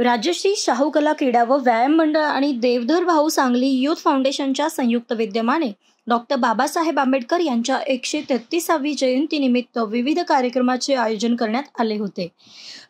राजश्री शाहू कला क्रीडा व व्यायाम मंडळ आणि देवधर भाऊ सांगली युथ फाउंडेशनच्या संयुक्त विद्यमाने डॉक्टर बाबासाहेब आंबेडकर यांच्या 133वी जयंतीनिमित्त विविध कार्यक्रमाचे आयोजन करण्यात आले होते।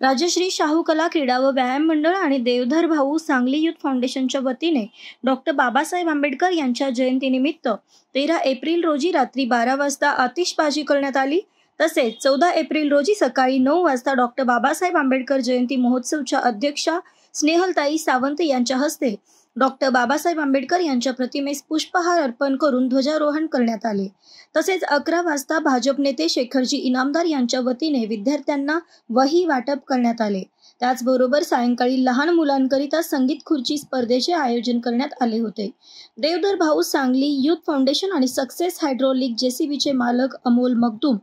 राजश्री शाहू कला क्रीडा व व्यायाम मंडळ आणि देवधर भाऊ सांगली युथ फाउंडेशनच्या वतीने डॉक्टर बाबासाहेब आंबेडकर यांच्या जयंतीनिमित्त 13 एप्रिल रोजी रात्री 12 वाजता आतिषबाजी करण्यात आली। तसेच 14 एप्रिल रोजी सकाळी 9 वाजता डॉक्टर बाबासाहेब आंबेडकर जयंती महोत्सवच्या अध्यक्षा स्नेहलताई सावंत यांच्या हस्ते डॉक्टर बाबासाहेब आंबेडकर यांच्या प्रतिमेस पुष्पहार अर्पण करून ध्वजारोहण करण्यात आले। तसेच 11 वाजता भाजप नेते शेखरजी इनामदार यांच्या वतीने विद्यार्थ्यांना वही वाटप करण्यात आले। त्याचबरोबर सायंकाळी लहान मुलांकरिता संगीत खुर्ची स्पर्धेचे आयोजन करण्यात आले होते। देवधर भाऊ सांगली युथ फाउंडेशन आणि सक्सेस हायड्रोलिक जेसीबीचे मालक अमोल मगदूम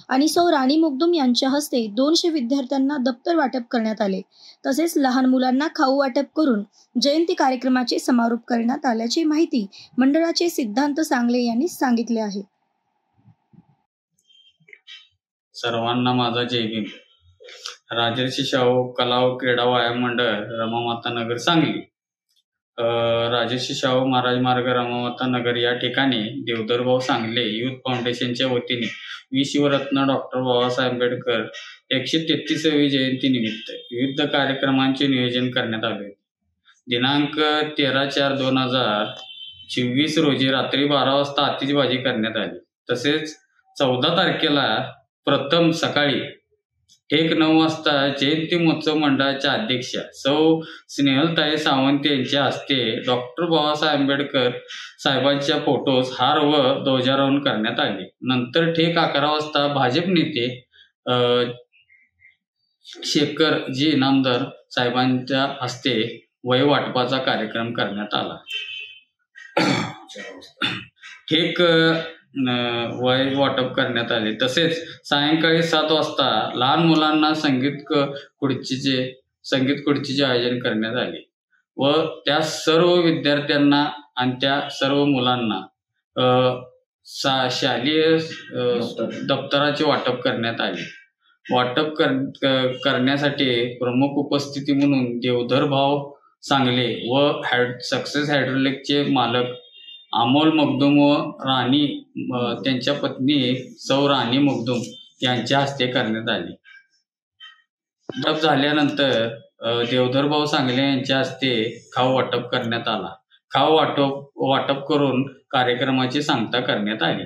आणि सौ राणी मगदूम यांच्या हस्ते 200 विद्यार्थ्यांना दप्तर वाटप करण्यात आले। तसेच लहान मुलांना खाऊ वाटप करून जयंती कार्यक्रमाचे समारोप करण्यात आल्याची माहिती मंडळाचे सिद्धांत सांगले यांनी सांगितले आहे। सर्वांना माझा जय भीम। राजर्षी शाहू कला व क्रीडा व्यायाम मंडळ रमामाता नगर सांगली, राजर्षी शाहू महाराज मार्ग रमामाता नगर या ठिकाणी देवधर भाऊ सांगले युथ फाउंडेशनच्या वतीने विश्वरत्न डॉक्टर बाबासाहेब आंबेडकर 133वी जयंती निमित्त विविध कार्यक्रमांचे नियोजन करण्यात आले। दिनांक 13/4/2024 रोजी रात्री 12 वाजता आतिषबाजी करण्यात आली। तसेच 14 तारखेला प्रथम सकाळी 9 वाजता जयंती महोत्सव मंडळाच्या अध्यक्षा सौ स्नेहलताई सावंत यांच्या हस्ते डॉक्टर बाबासाहेब आंबेडकर साहेबांच्या फोटोस हार व ध्वजारोहण करण्यात आले। नंतर 11 वाजता भाजप नेते शेखरजी इनामदार साहेबांच्या हस्ते वही वाटपाचा कार्यक्रम करण्यात आला। वही वाटप करण्यात आले। तसेच सायंकाळी 7 वाजता लहान मुलांना संगीत खुर्चीचे आयोजन करण्यात आले व त्या सर्व विद्यार्थ्यांना आणि त्या सर्व मुलांना शालेय दप्तराचे वाटप करण्यात आले। वाटप करण्यासाठी प्रमुख उपस्थिती म्हणून देवधर भाऊ सांगले व सक्सेस हायड्रोलिकचे मालक अमोल मगदूम व राणी त्यांच्या पत्नी सौ राणी मगदूम यांच्या हस्ते करण्यात आले। वाटप झाल्यानंतर देवधर भाऊ सांगले यांच्या हस्ते खाऊ वाटप करण्यात आला। खाऊ वाटप करून कार्यक्रमाची सांगता करण्यात आली।